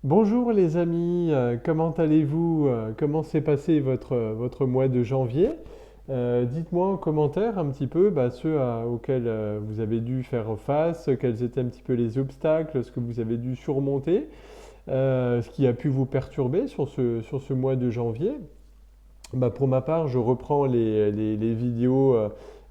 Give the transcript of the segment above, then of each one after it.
Bonjour les amis, comment allez-vous? Comment s'est passé votre mois de janvier? Dites-moi en commentaire un petit peu ceux auxquels vous avez dû faire face, quels étaient un petit peu les obstacles, ce que vous avez dû surmonter, ce qui a pu vous perturber sur ce mois de janvier. Pour ma part, je reprends les vidéos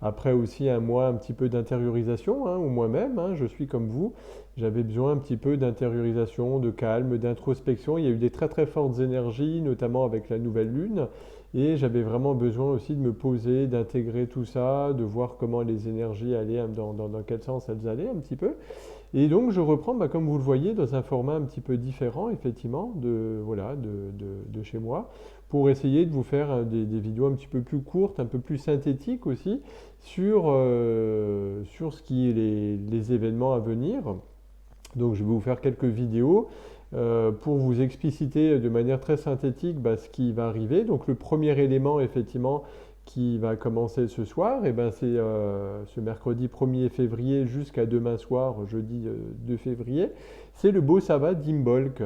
après aussi un mois un petit peu d'intériorisation, hein, ou moi-même, hein, je suis comme vous. J'avais besoin un petit peu d'intériorisation, de calme, d'introspection. Il y a eu des très très fortes énergies, notamment avec la nouvelle lune. Et j'avais vraiment besoin aussi de me poser, d'intégrer tout ça, de voir comment les énergies allaient, dans quel sens elles allaient un petit peu. Et donc je reprends, comme vous le voyez, dans un format un petit peu différent, effectivement, de chez moi, pour essayer de vous faire des vidéos un petit peu plus courtes, un peu plus synthétiques aussi, sur ce qui est les événements à venir. Donc je vais vous faire quelques vidéos pour vous expliciter de manière très synthétique ce qui va arriver. Donc le premier élément, effectivement, qui va commencer ce soir, c'est ce mercredi 1er février jusqu'à demain soir, jeudi 2 février. C'est le beau sabbat d'Imbolc.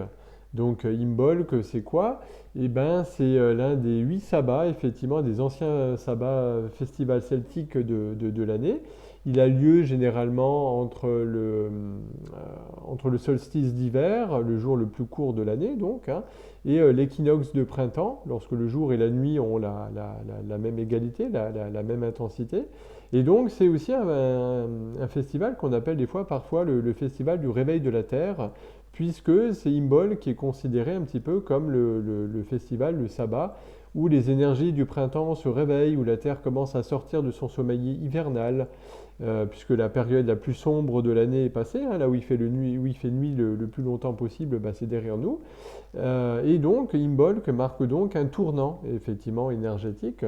Donc Imbolc, c'est quoi? C'est l'un des 8 sabbats, effectivement, des anciens sabbats festivals celtiques de l'année. Il a lieu généralement entre le solstice d'hiver, le jour le plus court de l'année donc, hein, et l'équinoxe de printemps, lorsque le jour et la nuit ont la même égalité, la même intensité. Et donc c'est aussi un festival qu'on appelle des fois parfois le festival du réveil de la Terre, puisque c'est Imbolc qui est considéré un petit peu comme le festival, le sabbat, où les énergies du printemps se réveillent, où la Terre commence à sortir de son sommeil hivernal, puisque la période la plus sombre de l'année est passée, hein, là où il fait, où il fait nuit le plus longtemps possible, c'est derrière nous. Et donc, Imbolc marque donc un tournant, effectivement, énergétique.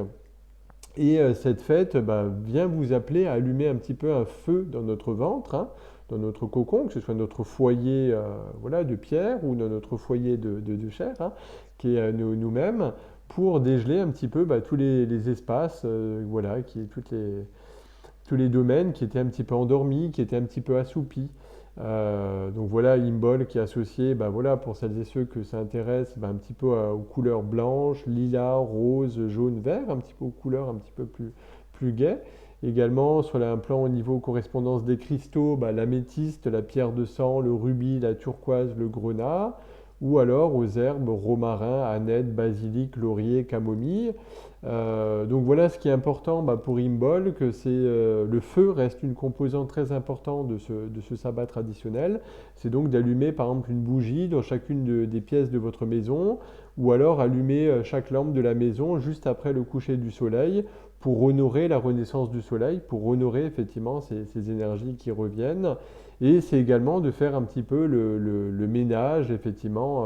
Et cette fête vient vous appeler à allumer un petit peu un feu dans notre ventre, hein, dans notre cocon, que ce soit notre foyer voilà, de pierre ou dans notre foyer de chair, hein, qui est nous-mêmes, pour dégeler un petit peu tous les espaces, voilà, tous les domaines qui étaient un petit peu endormis, qui étaient un petit peu assoupis. Donc voilà, Imbol qui est associé, voilà, pour celles et ceux que ça intéresse, un petit peu aux couleurs blanches, lilas, rose, jaune, vert, un petit peu aux couleurs un petit peu plus gaies. Également, sur un plan au niveau correspondance des cristaux, l'améthyste, la pierre de sang, le rubis, la turquoise, le grenat, ou alors aux herbes romarin, aneth, basilic, laurier, camomille. Donc voilà ce qui est important pour Imbol, que c'est le feu reste une composante très importante de ce sabbat traditionnel. C'est donc d'allumer par exemple une bougie dans chacune des pièces de votre maison, ou alors allumer chaque lampe de la maison juste après le coucher du soleil pour honorer la renaissance du soleil, pour honorer effectivement ces énergies qui reviennent. Et c'est également de faire un petit peu le ménage effectivement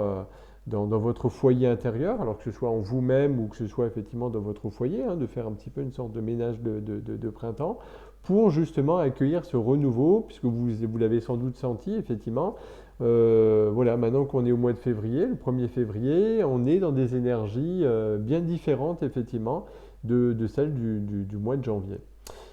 dans votre foyer intérieur, alors que ce soit en vous-même ou que ce soit effectivement dans votre foyer, hein, de faire un petit peu une sorte de ménage de printemps pour justement accueillir ce renouveau, puisque vous l'avez sans doute senti effectivement. Voilà, maintenant qu'on est au mois de février, le 1er février, on est dans des énergies bien différentes effectivement de celles du mois de janvier.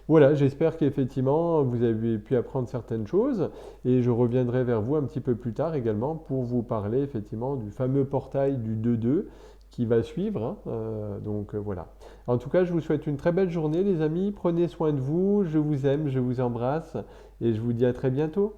Voilà, j'espère qu'effectivement vous avez pu apprendre certaines choses et je reviendrai vers vous un petit peu plus tard également pour vous parler effectivement du fameux portail du 2-2 qui va suivre, hein. Voilà. En tout cas, je vous souhaite une très belle journée les amis, prenez soin de vous, je vous aime, je vous embrasse et je vous dis à très bientôt.